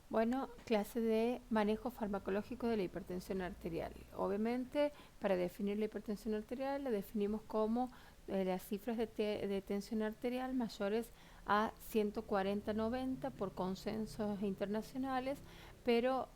Bueno, clase de manejo farmacológico de la hipertensión arterial. Obviamente, para definir la hipertensión arterial, la definimos como las cifras de tensión arterial mayores a 140-90 por consensos internacionales, pero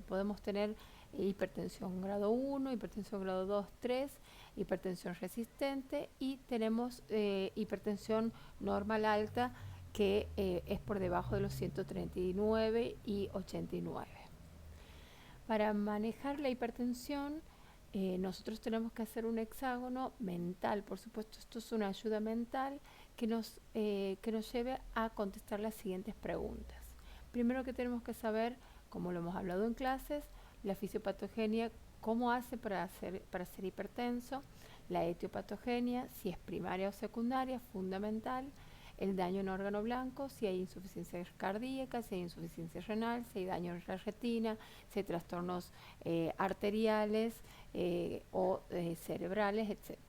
podemos tener hipertensión grado 1, hipertensión grado 2, 3, hipertensión resistente y tenemos hipertensión normal alta que es por debajo de los 139 y 89. Para manejar la hipertensión, nosotros tenemos que hacer un hexágono mental. Por supuesto, esto es una ayuda mental que nos lleve a contestar las siguientes preguntas. Primero que tenemos que saber, como lo hemos hablado en clases, la fisiopatogenia, cómo hace para ser hipertenso, la etiopatogenia, si es primaria o secundaria, fundamental, el daño en órgano blanco, si hay insuficiencia cardíaca, si hay insuficiencia renal, si hay daño en la retina, si hay trastornos arteriales o cerebrales, etc.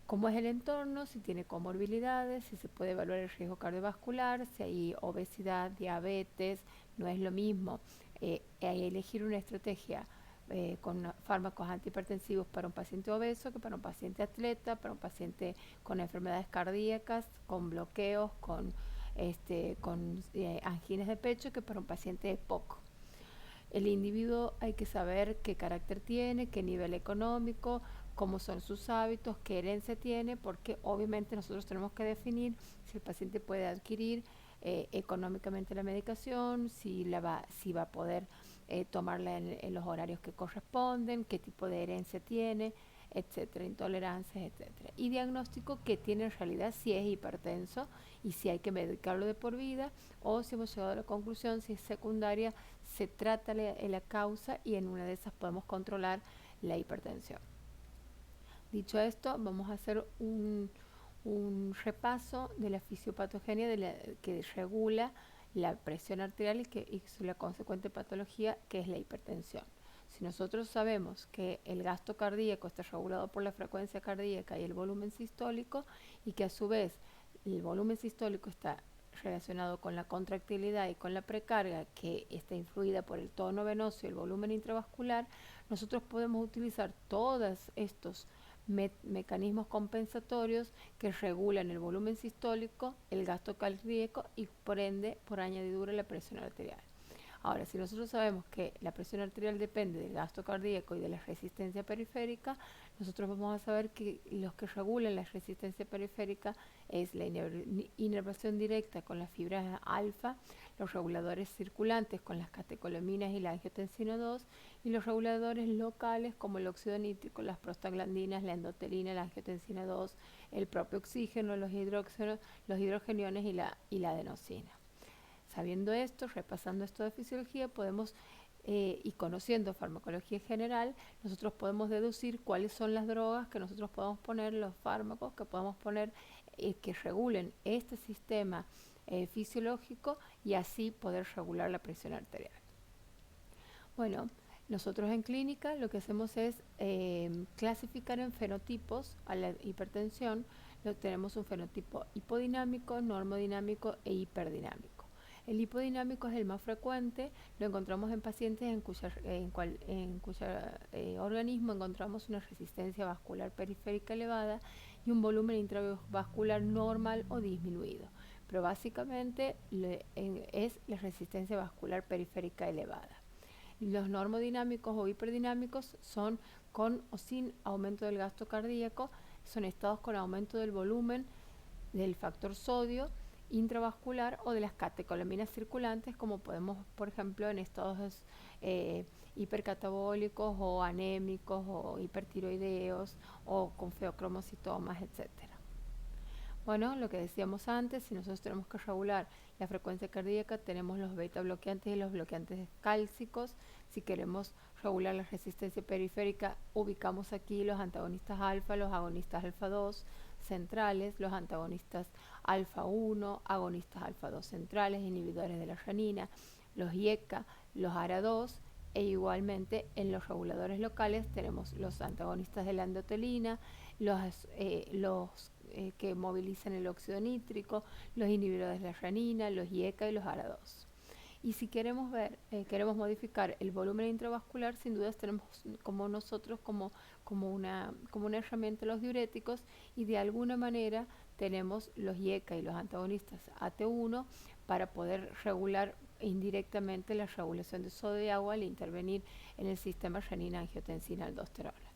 ¿Cómo es el entorno? Si tiene comorbilidades, si se puede evaluar el riesgo cardiovascular, si hay obesidad, diabetes, no es lo mismo elegir una estrategia con fármacos antihipertensivos para un paciente obeso que para un paciente atleta, para un paciente con enfermedades cardíacas, con bloqueos, con anginas de pecho, que para un paciente EPOC. El individuo hay que saber qué carácter tiene, qué nivel económico, cómo son sus hábitos, qué herencia tiene, porque obviamente nosotros tenemos que definir si el paciente puede adquirir económicamente la medicación, si va a poder tomarla en los horarios que corresponden, qué tipo de herencia tiene, etcétera, intolerancias, etcétera. Y diagnóstico que tiene en realidad si es hipertenso y si hay que medicarlo de por vida o si hemos llegado a la conclusión si es secundaria, se trata la causa y en una de esas podemos controlar la hipertensión. Dicho esto, vamos a hacer un repaso de la fisiopatogenia que regula la presión arterial y la consecuente patología que es la hipertensión. Si nosotros sabemos que el gasto cardíaco está regulado por la frecuencia cardíaca y el volumen sistólico y que a su vez el volumen sistólico está relacionado con la contractilidad y con la precarga que está influida por el tono venoso y el volumen intravascular, nosotros podemos utilizar todos estos mecanismos compensatorios que regulan el volumen sistólico, el gasto cardíaco y por ende, por añadidura, la presión arterial. Ahora, si nosotros sabemos que la presión arterial depende del gasto cardíaco y de la resistencia periférica, nosotros vamos a saber que los que regulan la resistencia periférica es la inervación directa con las fibras alfa, los reguladores circulantes con las catecolaminas y la angiotensina 2 y los reguladores locales como el óxido nítrico, las prostaglandinas, la endotelina, la angiotensina 2, el propio oxígeno, los hidrogeniones y la adenosina. Sabiendo esto, repasando esto de fisiología, podemos y conociendo farmacología general, nosotros podemos deducir cuáles son las drogas que nosotros podemos poner, los fármacos que podemos poner que regulen este sistema fisiológico y así poder regular la presión arterial. Bueno, nosotros en clínica lo que hacemos es clasificar en fenotipos a la hipertensión. Tenemos un fenotipo hipodinámico, normodinámico e hiperdinámico. El hipodinámico es el más frecuente, lo encontramos en pacientes en cuyo organismo encontramos una resistencia vascular periférica elevada y un volumen intravascular normal o disminuido. Pero básicamente es la resistencia vascular periférica elevada. Los normodinámicos o hiperdinámicos son con o sin aumento del gasto cardíaco, son estados con aumento del volumen del factor sodio intravascular o de las catecolaminas circulantes, como podemos, por ejemplo, en estados hipercatabólicos o anémicos o hipertiroideos o con feocromocitomas, etcétera. Bueno, lo que decíamos antes, si nosotros tenemos que regular la frecuencia cardíaca, tenemos los beta bloqueantes y los bloqueantes cálcicos. Si queremos regular la resistencia periférica, ubicamos aquí los antagonistas alfa, los agonistas alfa 2 centrales, los antagonistas alfa 1, agonistas alfa 2 centrales, inhibidores de la renina, los IECA, los ARA2 e igualmente en los reguladores locales tenemos los antagonistas de la endotelina, los que movilizan el óxido nítrico, los inhibidores de la renina, los IECA y los ARA2. Y si queremos queremos modificar el volumen intravascular, sin duda tenemos como nosotros como una herramienta los diuréticos, y de alguna manera tenemos los IECA y los antagonistas AT1 para poder regular indirectamente la regulación de sodio y agua al intervenir en el sistema renina-angiotensina-aldosterona.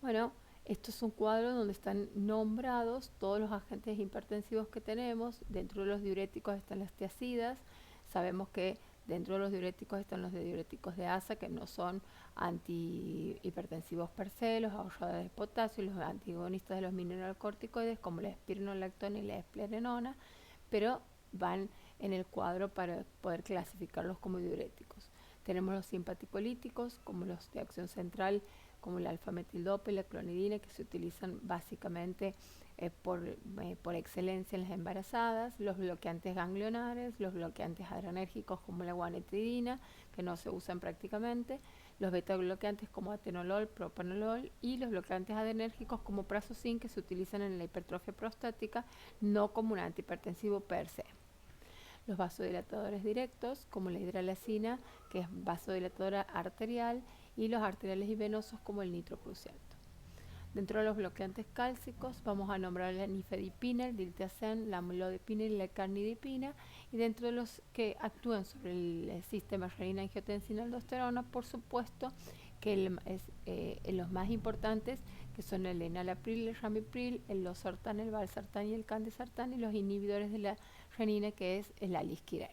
Bueno, esto es un cuadro donde están nombrados todos los agentes hipertensivos que tenemos. Dentro de los diuréticos están las tiazidas. Sabemos que dentro de los diuréticos están los diuréticos de ASA, que no son antihipertensivos per se, los ahorradores de potasio, los antagonistas de los mineralocorticoides como la espironolactona y la esplerenona, pero van en el cuadro para poder clasificarlos como diuréticos. Tenemos los simpaticolíticos, como los de acción central, como el alfa-metildopa y la clonidina, que se utilizan básicamente por excelencia en las embarazadas, los bloqueantes ganglionares, los bloqueantes adrenérgicos como la guanetidina, que no se usan prácticamente, los beta-bloqueantes como atenolol, propanolol, y los bloqueantes adrenérgicos como prazosin, que se utilizan en la hipertrofia prostática, no como un antihipertensivo per se. Los vasodilatadores directos, como la hidralacina, que es vasodilatadora arterial, y los arteriales y venosos, como el nitroprusiato. Dentro de los bloqueantes cálcicos vamos a nombrar la nifedipina, el diltiazem, la amlodipina y la carnidipina, y dentro de los que actúan sobre el sistema renina-angiotensina-aldosterona, por supuesto que los más importantes, que son el enalapril, el ramipril, el losartán, el valsartán y el candesartán, y los inhibidores de la renina, que es el alisquirel.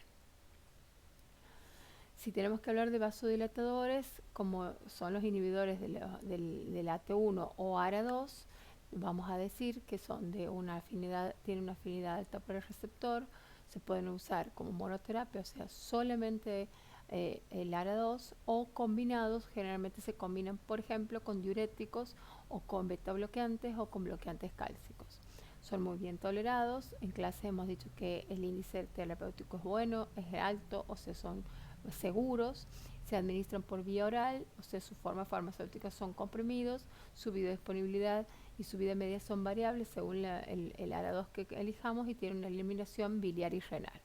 Si tenemos que hablar de vasodilatadores, como son los inhibidores del AT1 o ARA2, vamos a decir que son de una afinidad, tienen una afinidad alta por el receptor, se pueden usar como monoterapia, o sea, solamente el ARA2, o combinados. Generalmente se combinan, por ejemplo, con diuréticos o con beta bloqueantes o con bloqueantes cálcicos. Son muy bien tolerados. En clase hemos dicho que el índice terapéutico es bueno, es alto, o sea, son seguros. Se administran por vía oral, o sea, su forma farmacéutica son comprimidos, su biodisponibilidad y su vida media son variables según el ARA2 que elijamos, y tiene una eliminación biliar y renal.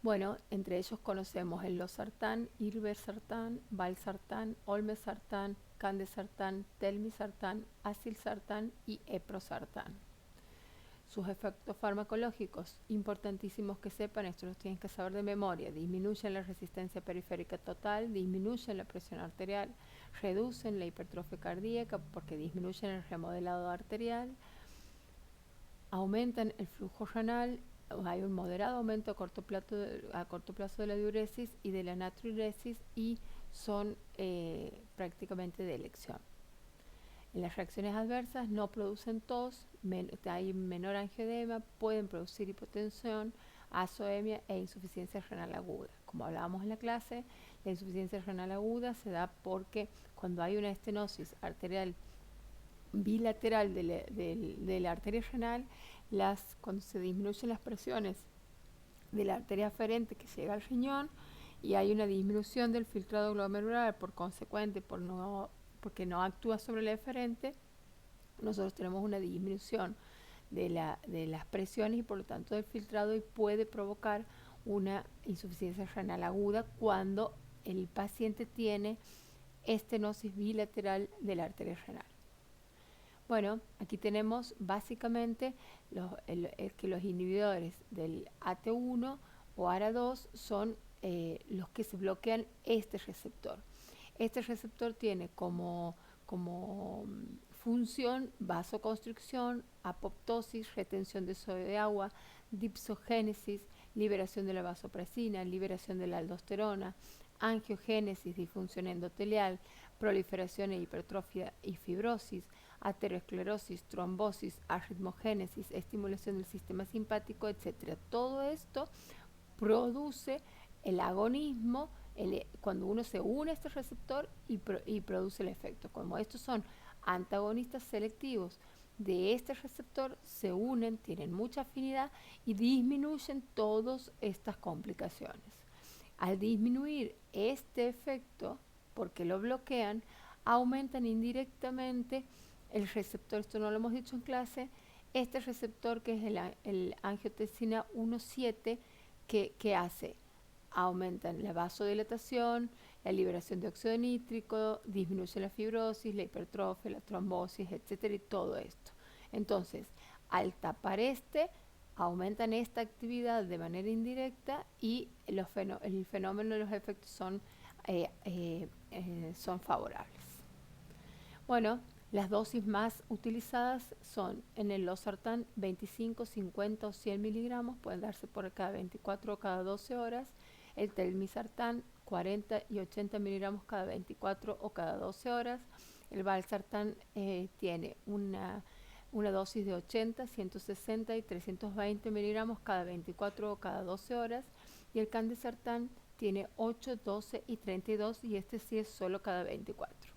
Bueno, entre ellos conocemos el losartán, irbesartán, valsartán, olmesartán, candesartán, telmisartán, acilsartán y eprosartán. Sus efectos farmacológicos, importantísimos que sepan, esto los tienen que saber de memoria: disminuyen la resistencia periférica total, disminuyen la presión arterial, reducen la hipertrofia cardíaca porque disminuyen el remodelado arterial, aumentan el flujo renal, hay un moderado aumento a corto plazo de la diuresis y de la natriuresis, y son prácticamente de elección. En las reacciones adversas no producen tos, hay menor angioedema, pueden producir hipotensión, azoemia e insuficiencia renal aguda. Como hablábamos en la clase, la insuficiencia renal aguda se da porque cuando hay una estenosis arterial bilateral de la arteria renal, cuando se disminuyen las presiones de la arteria aferente que llega al riñón, y hay una disminución del filtrado glomerular por consecuente porque no actúa sobre la eferente, nosotros tenemos una disminución de las presiones y por lo tanto del filtrado, y puede provocar una insuficiencia renal aguda cuando el paciente tiene estenosis bilateral de la arteria renal. Bueno, aquí tenemos básicamente que los inhibidores del AT1 o ARA2 son los que se bloquean este receptor. Este receptor tiene como función vasoconstricción, apoptosis, retención de sodio de agua, dipsogénesis, liberación de la vasopresina, liberación de la aldosterona, angiogénesis, disfunción endotelial, proliferación e hipertrofia y fibrosis, aterosclerosis, trombosis, arritmogénesis, estimulación del sistema simpático, etc. Todo esto produce el agonismo cuando uno se une a este receptor y produce el efecto. Como estos son antagonistas selectivos de este receptor, se unen, tienen mucha afinidad y disminuyen todas estas complicaciones. Al disminuir este efecto, porque lo bloquean, aumentan indirectamente el receptor, esto no lo hemos dicho en clase, Este receptor, que es el angiotensina 1,7, que hace, aumentan la vasodilatación, la liberación de óxido nítrico, disminuye la fibrosis, la hipertrofia, la trombosis, etcétera, y todo esto. Entonces, al tapar aumentan esta actividad de manera indirecta y el fenómeno de los efectos son favorables. Bueno, las dosis más utilizadas son en el losartán 25, 50 o 100 miligramos, pueden darse por cada 24 o cada 12 horas. El telmisartán 40 y 80 miligramos cada 24 o cada 12 horas. El valsartán tiene una dosis de 80, 160 y 320 miligramos cada 24 o cada 12 horas. Y el candesartán tiene 8, 12 y 32, y este sí es solo cada 24.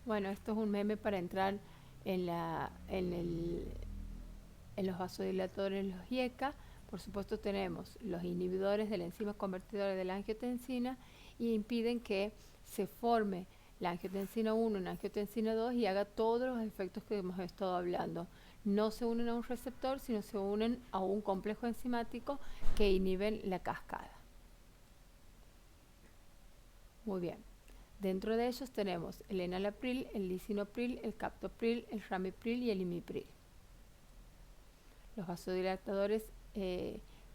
Bueno, esto es un meme para entrar en los vasodilatadores, los IECA. Por supuesto tenemos los inhibidores de la enzima convertidora de la angiotensina y impiden que se forme la angiotensina 1 en angiotensina 2 y haga todos los efectos que hemos estado hablando. No se unen a un receptor, sino se unen a un complejo enzimático que inhiben la cascada. Muy bien. Dentro de ellos tenemos el enalapril, el lisinopril, el captopril, el ramipril y el imipril. Los vasodilatadores,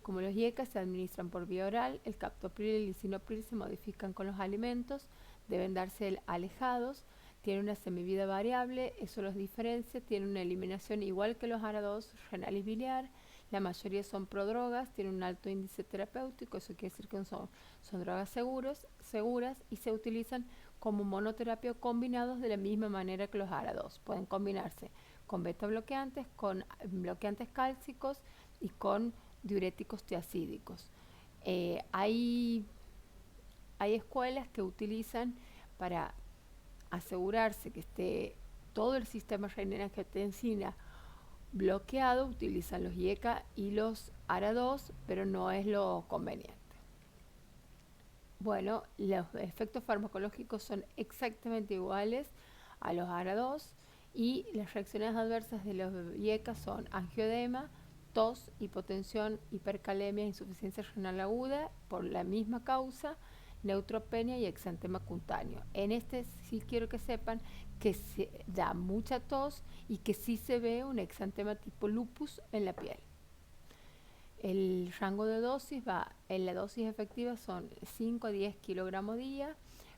como los IECA, se administran por vía oral. El captopril y el lisinopril se modifican con los alimentos, deben darse alejados, tienen una semivida variable, eso los diferencia, tienen una eliminación igual que los ARA2 renal y biliar. La mayoría son prodrogas, tienen un alto índice terapéutico, eso quiere decir que son drogas seguras y se utilizan como monoterapia o combinados de la misma manera que los ARA2. Pueden combinarse con beta bloqueantes, con bloqueantes cálcicos y con diuréticos tiacídicos. Hay escuelas que utilizan, para asegurarse que esté todo el sistema renina-angiotensina bloqueado, utilizan los IECA y los ARA2, pero no es lo conveniente. Bueno, los efectos farmacológicos son exactamente iguales a los ARA2 y las reacciones adversas de los IECA son angioedema, tos, hipotensión, hipercalemia, insuficiencia renal aguda por la misma causa, neutropenia y exantema cutáneo. En este sí quiero que sepan que se da mucha tos y que sí se ve un exantema tipo lupus en la piel. El rango de dosis en la dosis efectiva son 5 a 10 kilogramos día,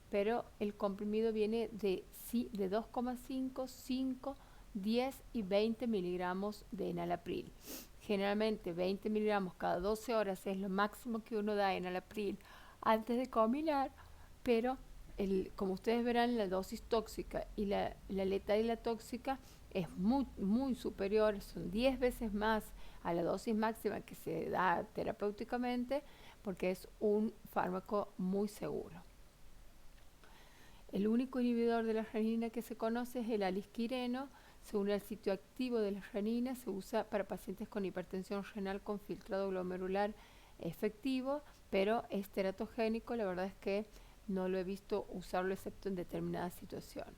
pero el comprimido viene de 2,5, 5, 10 y 20 miligramos de enalapril. Generalmente 20 miligramos cada 12 horas es lo máximo que uno da enalapril antes de combinar, pero como ustedes verán, la dosis tóxica y la letal y la tóxica es muy, muy superior, son 10 veces más a la dosis máxima que se da terapéuticamente, porque es un fármaco muy seguro. El único inhibidor de la renina que se conoce es el alisquireno. Se une al sitio activo de la renina, se usa para pacientes con hipertensión renal con filtrado glomerular efectivo, pero es teratogénico. La verdad es que no lo he visto usarlo excepto en determinadas situaciones.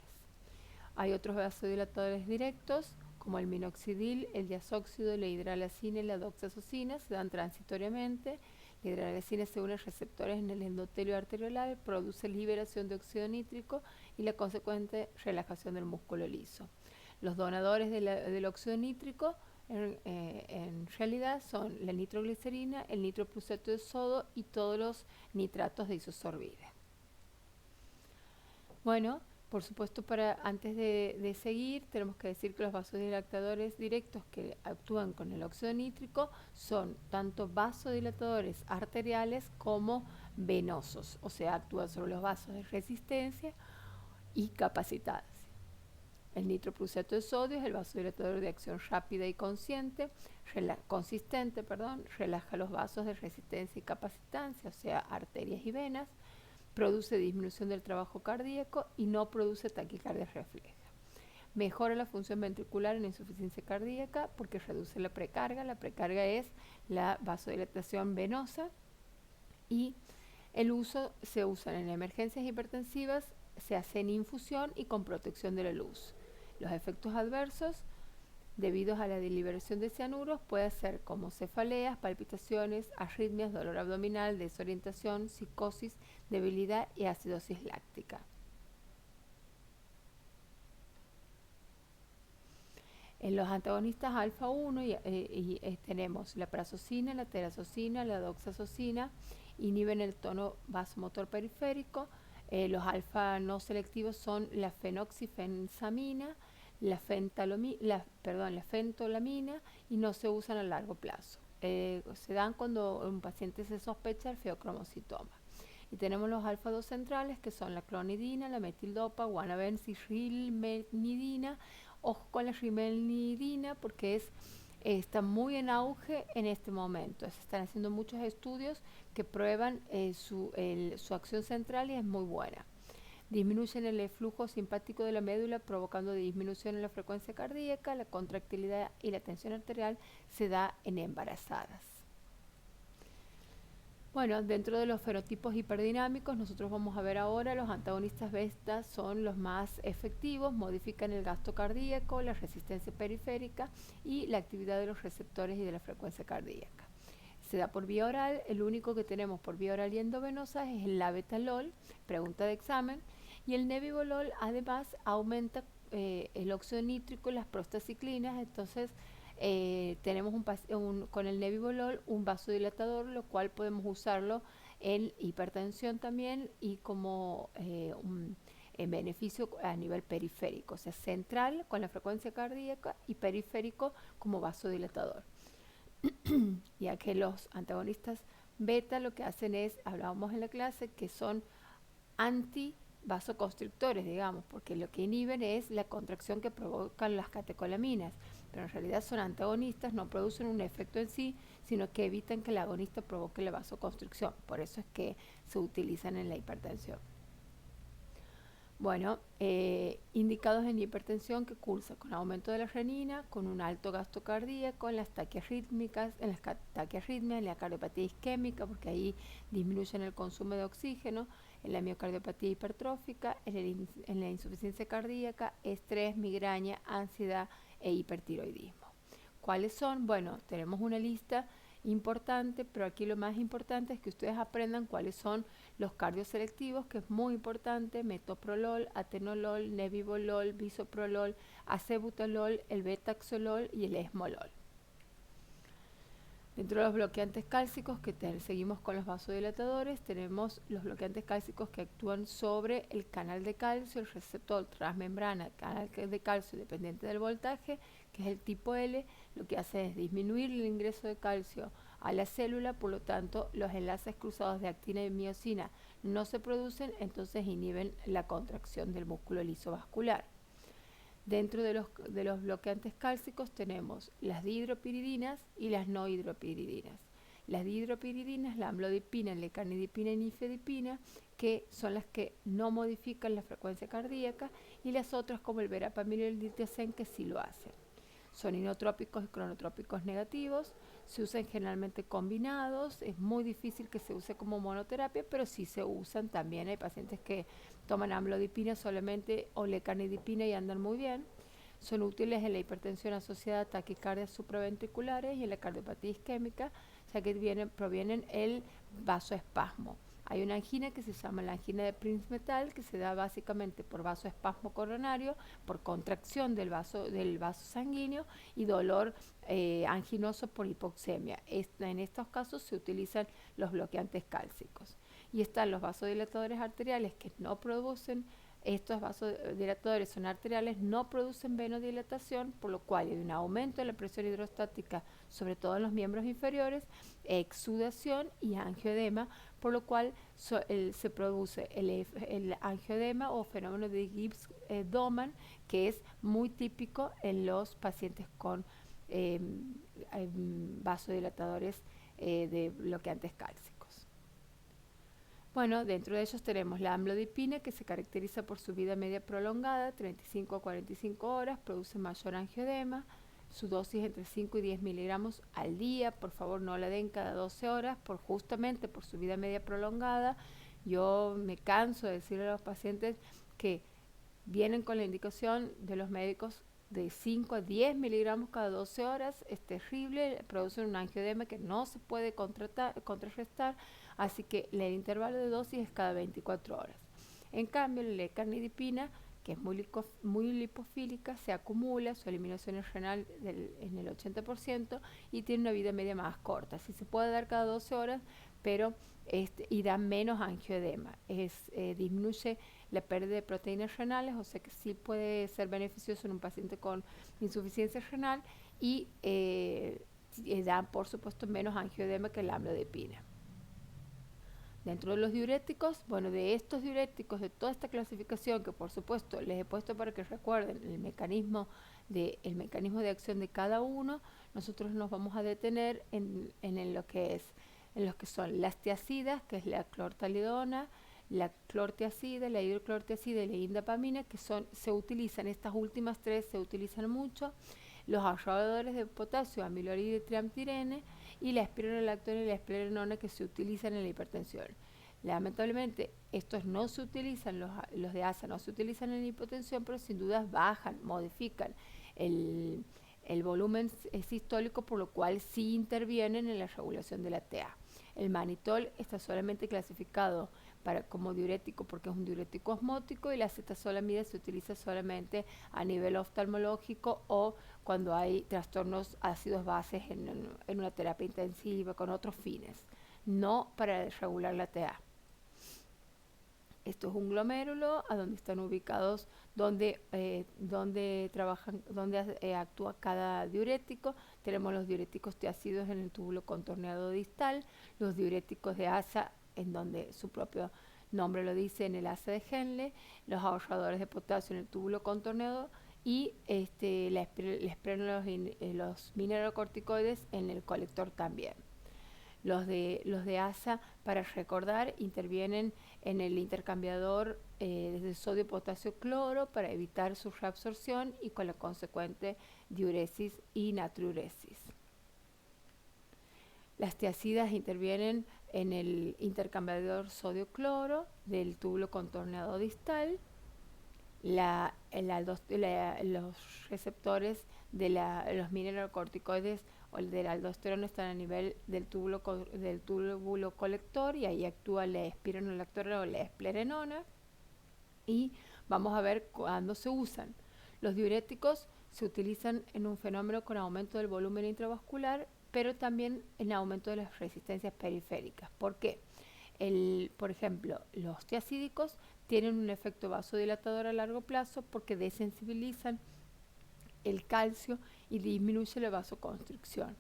Hay otros vasodilatadores directos, como el minoxidil, el diazóxido, la hidralazina y la doxazosina, se dan transitoriamente. La hidralazina se une a receptores en el endotelio arteriolar, produce liberación de óxido nítrico y la consecuente relajación del músculo liso. Los donadores del óxido nítrico en realidad son la nitroglicerina, el nitroprusato de sodio y todos los nitratos de isosorbida. Bueno, por supuesto, antes de seguir, tenemos que decir que los vasodilatadores directos que actúan con el óxido nítrico son tanto vasodilatadores arteriales como venosos, o sea, actúan sobre los vasos de resistencia y capacitancia. El nitroprusato de sodio es el vasodilatador de acción rápida y consistente, relaja los vasos de resistencia y capacitancia, o sea, arterias y venas. Produce disminución del trabajo cardíaco y no produce taquicardia refleja. Mejora la función ventricular en insuficiencia cardíaca porque reduce la precarga. La precarga es la vasodilatación venosa y se usa en emergencias hipertensivas, se hace en infusión y con protección de la luz. Los efectos adversos debido a la deliberación de cianuros, puede ser como cefaleas, palpitaciones, arritmias, dolor abdominal, desorientación, psicosis, debilidad y acidosis láctica. En los antagonistas alfa 1 tenemos la prazosina, la terazosina, la doxazosina, inhiben el tono vasomotor periférico. Los alfa no selectivos son la fenoxifensamina, la fentolamina y no se usan a largo plazo. Se dan cuando un paciente se sospecha el feocromocitoma. Y tenemos los alfa 2 centrales, que son la clonidina, la metildopa, guanabenzilmenidina. Ojo con la rimelnidina porque está muy en auge en este momento. Se están haciendo muchos estudios que prueban su acción central y es muy buena. Disminuyen el flujo simpático de la médula, provocando disminución en la frecuencia cardíaca. La contractilidad y la tensión arterial se da en embarazadas. Bueno, dentro de los fenotipos hiperdinámicos, nosotros vamos a ver ahora los antagonistas beta son los más efectivos, modifican el gasto cardíaco, la resistencia periférica y la actividad de los receptores y de la frecuencia cardíaca. Se da por vía oral, el único que tenemos por vía oral y endovenosa es el labetalol, pregunta de examen, y el nebivolol además aumenta el óxido nítrico y las prostaciclinas, entonces tenemos con el nebivolol un vasodilatador, lo cual podemos usarlo en hipertensión también y como en beneficio a nivel periférico, o sea, central con la frecuencia cardíaca y periférico como vasodilatador. Ya que los antagonistas beta lo que hacen es, hablábamos en la clase, que son antivasoconstrictores, digamos, porque lo que inhiben es la contracción que provocan las catecolaminas, pero en realidad son antagonistas, no producen un efecto en sí, sino que evitan que el agonista provoque la vasoconstricción. Por eso es que se utilizan en la hipertensión. Bueno, indicados en hipertensión que cursa con aumento de la renina, con un alto gasto cardíaco, en las taquiarrítmicas, en las taquiarritmias, en la cardiopatía isquémica, porque ahí disminuyen el consumo de oxígeno, en la miocardiopatía hipertrófica, en la insuficiencia cardíaca, estrés, migraña, ansiedad e hipertiroidismo. ¿Cuáles son? Bueno, tenemos una lista importante, pero aquí lo más importante es que ustedes aprendan cuáles son los cardioselectivos, que es muy importante: metoprolol, atenolol, nebivolol, bisoprolol, acebutolol, el betaxolol y el esmolol. Dentro de los bloqueantes cálcicos, seguimos con los vasodilatadores, tenemos los bloqueantes cálcicos que actúan sobre el canal de calcio, el receptor transmembrana, canal de calcio dependiente del voltaje, que es el tipo L. Lo que hace es disminuir el ingreso de calcio a la célula, por lo tanto los enlaces cruzados de actina y miosina no se producen, entonces inhiben la contracción del músculo liso vascular. Dentro de los bloqueantes cálcicos tenemos las dihidropiridinas y las no hidropiridinas. Las dihidropiridinas, la amlodipina, la lecanidipina y nifedipina, que son las que no modifican la frecuencia cardíaca, y las otras como el verapamil y el diltiazem que sí lo hacen. Son inotrópicos y cronotrópicos negativos, se usan generalmente combinados, es muy difícil que se use como monoterapia, pero sí se usan también. Hay pacientes que toman amlodipina solamente o lecanidipina y andan muy bien. Son útiles en la hipertensión asociada a taquicardias supraventriculares y en la cardiopatía isquémica, ya que provienen el vasoespasmo. Hay una angina que se llama la angina de Prinzmetal, que se da básicamente por vasoespasmo coronario, por contracción del vaso sanguíneo y dolor anginoso por hipoxemia. En estos casos se utilizan los bloqueantes cálcicos. Y están los vasodilatadores arteriales que no producen, estos vasodilatadores son arteriales, no producen venodilatación, por lo cual hay un aumento de la presión hidrostática, sobre todo en los miembros inferiores, exudación y angioedema, por lo cual se produce el angioedema o fenómeno de Gibbs-Doman, que es muy típico en los pacientes con vasodilatadores de bloqueantes cálcicos. Bueno, dentro de ellos tenemos la amlodipina, que se caracteriza por su vida media prolongada, 35 a 45 horas, produce mayor angioedema, su dosis entre 5 y 10 miligramos al día. Por favor, no la den cada 12 horas, justamente por su vida media prolongada. Yo me canso de decirle a los pacientes que vienen con la indicación de los médicos de 5 a 10 miligramos cada 12 horas es terrible, produce un angioedema que no se puede contrarrestar, así que el intervalo de dosis es cada 24 horas. En cambio, la lecarnidipina, que es muy lipofílica, se acumula, su eliminación es renal en el 80% y tiene una vida media más corta. Sí se puede dar cada 12 horas, pero y da menos angioedema. Disminuye la pérdida de proteínas renales, o sea que sí puede ser beneficioso en un paciente con insuficiencia renal y da, por supuesto, menos angioedema que la amlodipina. Dentro de los diuréticos, bueno, de estos diuréticos, de toda esta clasificación, que por supuesto les he puesto para que recuerden el mecanismo de acción de cada uno, nosotros nos vamos a detener en lo que son las tiacidas, que es la clortalidona, la clortiazida, la hidroclortiazida y la indapamina, que se utilizan, estas últimas tres se utilizan mucho, los ahorradores de potasio, amiloide y triamtirene, y la espironolactona y la esplerenona, que se utilizan en la hipertensión. Lamentablemente, estos no se utilizan, los de ASA no se utilizan en la hipotensión, pero sin duda bajan, modifican el volumen sistólico, por lo cual sí intervienen en la regulación de la TA. El manitol está solamente clasificado como diurético porque es un diurético osmótico, y la acetazolamida se utiliza solamente a nivel oftalmológico o cuando hay trastornos ácidos bases en una terapia intensiva con otros fines, no para regular la TA. Esto es un glomérulo a donde están ubicados, donde actúa cada diurético. Tenemos los diuréticos tiácidos en el túbulo contorneado distal, los diuréticos de ASA, en donde su propio nombre lo dice, en el ASA de Henle, los ahorradores de potasio en el túbulo contorneado y los mineralocorticoides en el colector también. Los de ASA, para recordar, intervienen en el intercambiador de sodio-potasio-cloro para evitar su reabsorción y con la consecuente diuresis y natriuresis. Las tiacidas intervienen en el intercambiador sodio-cloro del túbulo contorneado distal. Los receptores de los mineralocorticoides o el de la aldosterona están a nivel del túbulo colector, y ahí actúa la espironolactona o la esplerenona, y vamos a ver cuándo se usan. Los diuréticos se utilizan en un fenómeno con aumento del volumen intravascular, pero también en aumento de las resistencias periféricas. ¿Por qué? Por ejemplo, los tiacídicos tienen un efecto vasodilatador a largo plazo porque desensibilizan el calcio y disminuye la vasoconstricción.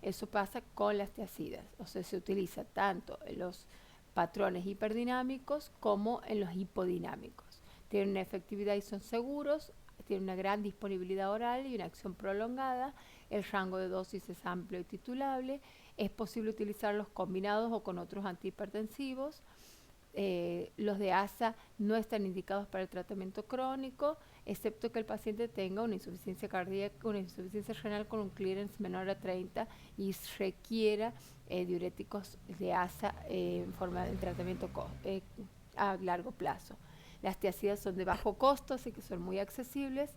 Eso pasa con las tiacidas, o sea, se utiliza tanto en los patrones hiperdinámicos como en los hipodinámicos. Tienen una efectividad y son seguros, tienen una gran disponibilidad oral y una acción prolongada, el rango de dosis es amplio y titulable, es posible utilizarlos combinados o con otros antihipertensivos. Los de ASA no están indicados para el tratamiento crónico, excepto que el paciente tenga una insuficiencia cardíaca, una insuficiencia renal con un clearance menor a 30 y requiera diuréticos de ASA en forma de tratamiento a largo plazo. Las tiacidas son de bajo costo, así que son muy accesibles.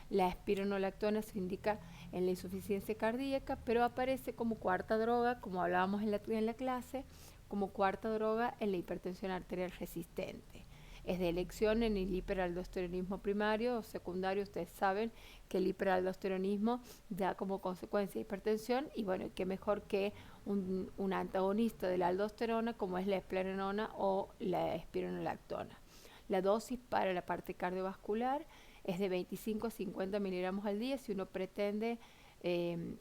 La espironolactona se indica en la insuficiencia cardíaca, pero aparece como cuarta droga, como hablábamos en la clase, como cuarta droga en la hipertensión arterial resistente. Es de elección en el hiperaldosteronismo primario o secundario. Ustedes saben que el hiperaldosteronismo da como consecuencia hipertensión, y bueno, qué mejor que un antagonista de la aldosterona como es la esplerenona o la espironolactona. La dosis para la parte cardiovascular es de 25 a 50 miligramos al día si uno pretende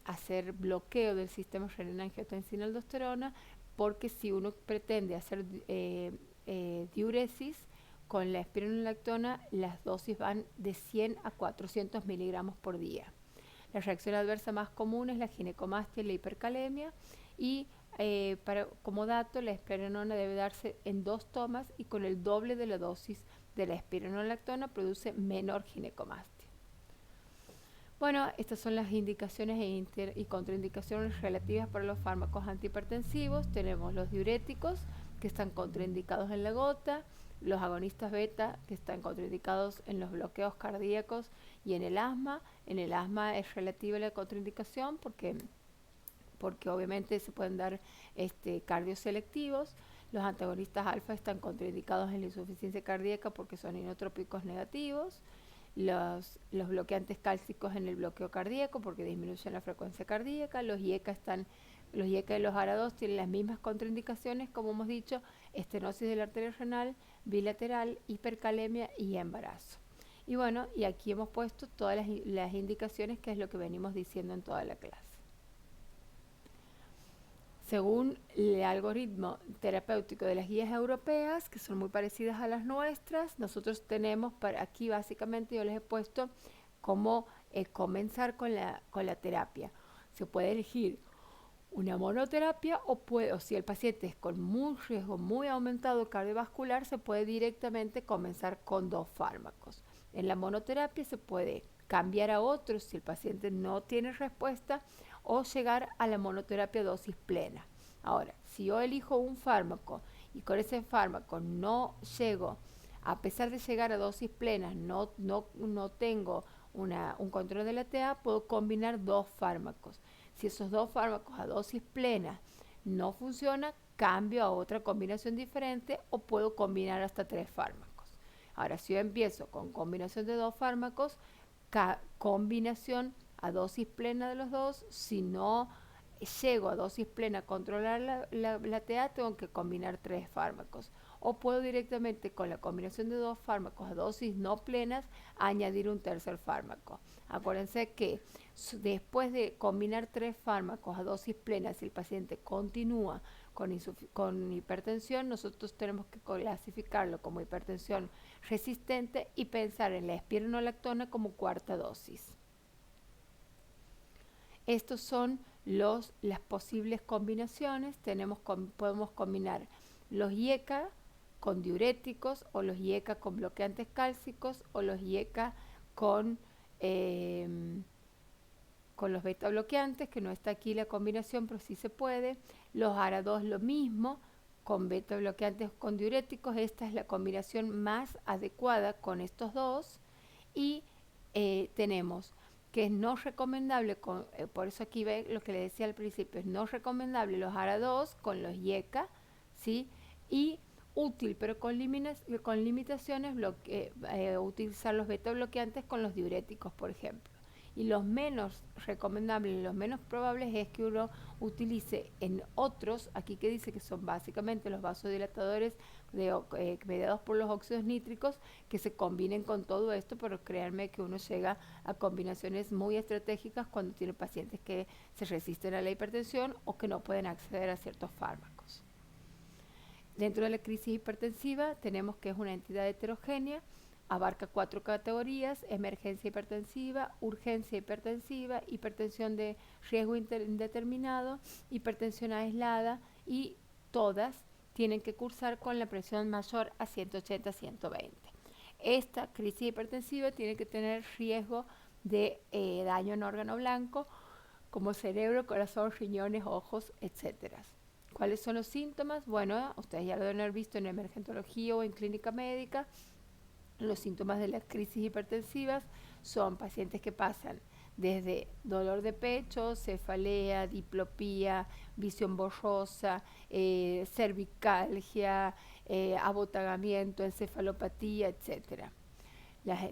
hacer bloqueo del sistema renina-angiotensina-aldosterona, porque si uno pretende hacer diuresis con la espironolactona, las dosis van de 100 a 400 miligramos por día. La reacción adversa más común es la ginecomastia y la hipercalemia, y como dato, la esplerenona debe darse en 2 tomas y con el doble de la dosis de la espironolactona produce menor ginecomastia. Bueno, estas son las indicaciones y contraindicaciones relativas para los fármacos antihipertensivos. Tenemos los diuréticos, que están contraindicados en la gota, los agonistas beta, que están contraindicados en los bloqueos cardíacos y en el asma. En el asma es relativa la contraindicación porque obviamente se pueden dar cardios selectivos. Los antagonistas alfa están contraindicados en la insuficiencia cardíaca porque son inotrópicos negativos. Los bloqueantes cálcicos en el bloqueo cardíaco porque disminuyen la frecuencia cardíaca. Los IECA y los ARA2 tienen las mismas contraindicaciones, como hemos dicho: estenosis de la arteria renal, bilateral, hipercalemia y embarazo. Y bueno, y aquí hemos puesto todas las indicaciones, que es lo que venimos diciendo en toda la clase. Según el algoritmo terapéutico de las guías europeas, que son muy parecidas a las nuestras, nosotros tenemos aquí básicamente, yo les he puesto cómo comenzar con la terapia. Se puede elegir una monoterapia o si el paciente es con un riesgo muy aumentado cardiovascular, se puede directamente comenzar con 2 fármacos. En la monoterapia se puede cambiar a otros si el paciente no tiene respuesta, o llegar a la monoterapia dosis plena. Ahora, si yo elijo un fármaco y con ese fármaco no llego, a pesar de llegar a dosis plenas, no tengo un control de la TA, puedo combinar 2 fármacos. Si esos 2 fármacos a dosis plena no funcionan, cambio a otra combinación diferente, o puedo combinar hasta 3 fármacos. Ahora, si yo empiezo con combinación de 2 fármacos, combinación a dosis plena de los 2. Si no llego a dosis plena a controlar la TA, tengo que combinar 3 fármacos. O puedo directamente con la combinación de 2 fármacos a dosis no plenas añadir un tercer fármaco. Acuérdense que después de combinar 3 fármacos a dosis plena, si el paciente continúa con hipertensión, nosotros tenemos que clasificarlo como hipertensión resistente y pensar en la espironolactona como 4ª dosis. Estos son las posibles combinaciones. Podemos combinar los IECA con diuréticos, o los IECA con bloqueantes cálcicos, o los IECA con los beta bloqueantes, que no está aquí la combinación, pero sí se puede. Los ARA2 lo mismo, con beta bloqueantes con diuréticos. Esta es la combinación más adecuada con estos 2. Y tenemos que es no recomendable, por eso aquí ve lo que le decía al principio, es no recomendable los ARA2 con los IECA, ¿sí? Y útil, pero con limitaciones, utilizar los beta bloqueantes con los diuréticos, por ejemplo. Y los menos recomendables, los menos probables, es que uno utilice en otros, aquí que dice que son básicamente los vasodilatadores mediados por los óxidos nítricos, que se combinen con todo esto, pero créanme que uno llega a combinaciones muy estratégicas cuando tiene pacientes que se resisten a la hipertensión o que no pueden acceder a ciertos fármacos. Dentro de la crisis hipertensiva tenemos que es una entidad heterogénea, abarca 4 categorías: emergencia hipertensiva, urgencia hipertensiva, hipertensión de riesgo indeterminado, hipertensión aislada, y todas tienen que cursar con la presión mayor a 180-120. Esta crisis hipertensiva tiene que tener riesgo de daño en órgano blanco, como cerebro, corazón, riñones, ojos, etcétera. ¿Cuáles son los síntomas? Bueno, ustedes ya lo deben haber visto en emergentología o en clínica médica. Los síntomas de las crisis hipertensivas son pacientes que pasan desde dolor de pecho, cefalea, diplopía, visión borrosa, cervicalgia, abotagamiento, encefalopatía, etc.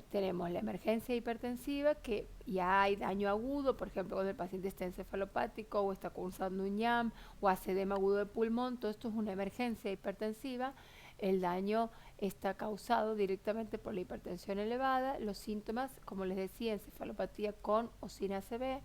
Tenemos la emergencia hipertensiva, que ya hay daño agudo, por ejemplo, cuando el paciente está encefalopático o está cursando un ñam o hace edema agudo de pulmón. Todo esto es una emergencia hipertensiva. El daño está causado directamente por la hipertensión elevada. Los síntomas, como les decía, encefalopatía con o sin ACV,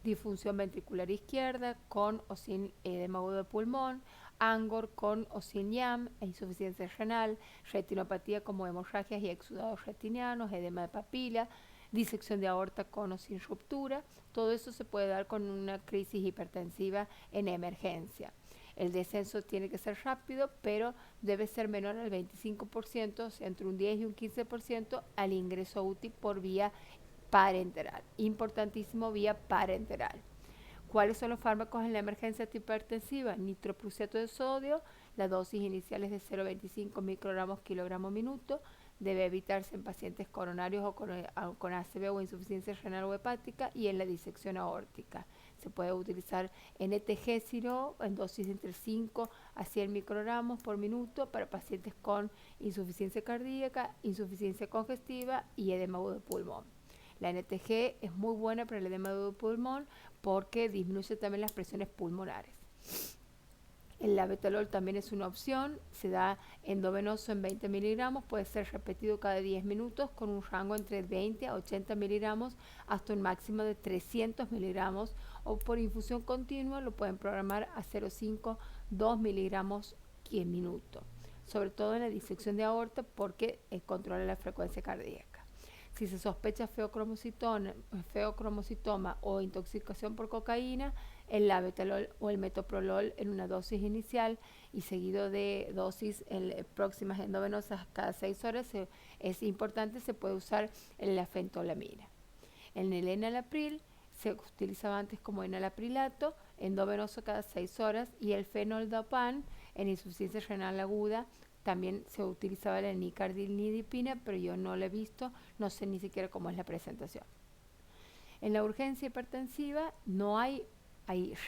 disfunción ventricular izquierda con o sin edema agudo de pulmón, ANGOR con o sin ñam, insuficiencia renal, retinopatía como hemorragias y exudados retinianos, edema de papila, disección de aorta con o sin ruptura. Todo eso se puede dar con una crisis hipertensiva en emergencia. El descenso tiene que ser rápido, pero debe ser menor al 25%, o sea, entre un 10 y un 15% al ingreso UTI por vía parenteral. Importantísimo, vía parenteral. ¿Cuáles son los fármacos en la emergencia hipertensiva? Nitroprusiato de sodio, la dosis inicial es de 0,25 microgramos kilogramo minuto. Debe evitarse en pacientes coronarios o con ACV o insuficiencia renal o hepática y en la disección aórtica. Se puede utilizar NTG-Siro en dosis de entre 5 a 100 microgramos por minuto para pacientes con insuficiencia cardíaca, insuficiencia congestiva y edema de pulmón. La NTG es muy buena para el edema de pulmón porque disminuye también las presiones pulmonares. El labetalol también es una opción, se da endovenoso en 20 miligramos, puede ser repetido cada 10 minutos con un rango entre 20 a 80 miligramos hasta un máximo de 300 miligramos o por infusión continua lo pueden programar a 0,5, 2 miligramos en minuto, sobre todo en la disección de aorta porque controla la frecuencia cardíaca. Si se sospecha feocromocitoma o intoxicación por cocaína, el labetalol o el metoprolol en una dosis inicial y seguido de dosis próximas endovenosas cada 6 horas es importante, se puede usar la fentolamina. En el enalapril se utilizaba antes como enalaprilato, endovenoso cada 6 horas, y el fenoldopán en insuficiencia renal aguda también se utilizaba la nicardilnidipina, pero yo no la he visto, no sé ni siquiera cómo es la presentación. En la urgencia hipertensiva no hay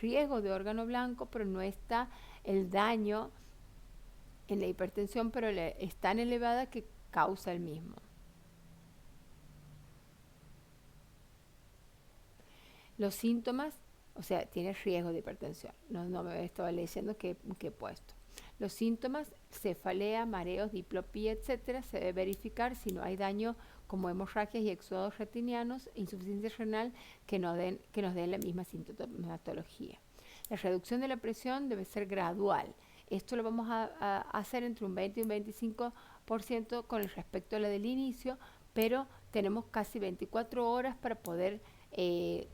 riesgo de órgano blanco, pero no está el daño en la hipertensión, pero es tan elevada que causa el mismo. Los síntomas, o sea, tiene riesgo de hipertensión, no me estaba leyendo qué he puesto. Los síntomas, cefalea, mareos, diplopía, etcétera, se debe verificar si no hay daño como hemorragias y exudados retinianos, insuficiencia renal que nos den la misma sintomatología. La reducción de la presión debe ser gradual. Esto lo vamos a hacer entre un 20 y un 25% con respecto a la del inicio, pero tenemos casi 24 horas para poder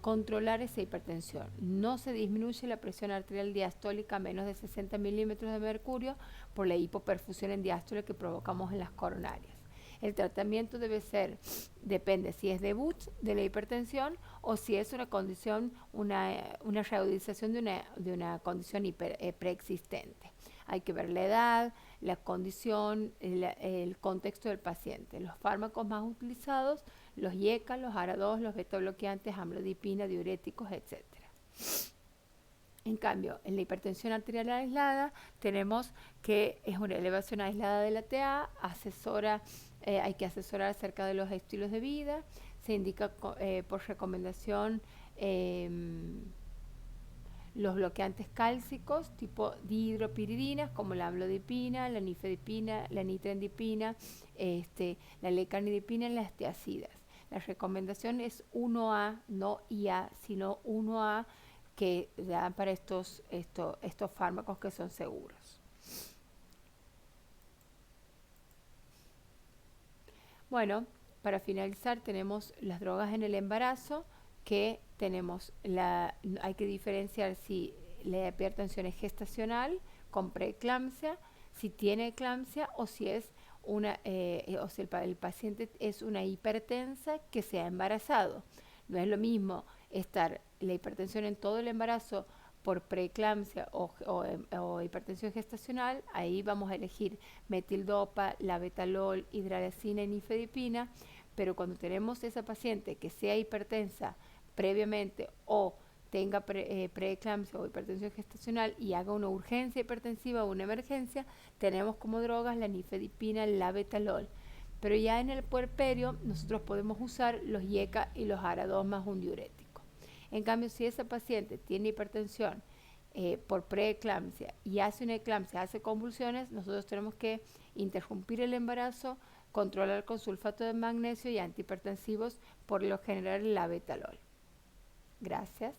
controlar esa hipertensión. No se disminuye la presión arterial diastólica a menos de 60 milímetros de mercurio por la hipoperfusión en diástole que provocamos en las coronarias. El tratamiento depende si es debut de la hipertensión o si es una condición, una reagudización de una condición preexistente. Hay que ver la edad, la condición, el contexto del paciente. Los fármacos más utilizados, los IECA, los ARA2, los beta-bloqueantes, amlodipina, diuréticos, etc. En cambio, en la hipertensión arterial aislada tenemos que es una elevación aislada de la TA, hay que asesorar acerca de los estilos de vida, se indica por recomendación los bloqueantes cálcicos tipo dihidropiridinas como la amlodipina, la nifedipina, la nitrendipina, la lecanidipina y las tiacidas. La recomendación es 1A, no IA, sino 1A que dan para estos fármacos que son seguros. Bueno, para finalizar tenemos las drogas en el embarazo, que tenemos hay que diferenciar si la hipertensión es gestacional con preeclampsia, si tiene eclampsia o si es el paciente es una hipertensa que se ha embarazado. No es lo mismo estar la hipertensión en todo el embarazo por preeclampsia o hipertensión gestacional. Ahí vamos a elegir metildopa, labetalol, hidralazina y nifedipina, pero cuando tenemos esa paciente que sea hipertensa previamente o tenga preeclampsia o hipertensión gestacional y haga una urgencia hipertensiva o una emergencia, tenemos como drogas la nifedipina, el labetalol. Pero ya en el puerperio nosotros podemos usar los IECA y los ARA2 más un diurético. En cambio, si esa paciente tiene hipertensión por preeclampsia y hace una eclampsia, hace convulsiones, nosotros tenemos que interrumpir el embarazo, controlar con sulfato de magnesio y antihipertensivos, por lo general el labetalol. Gracias.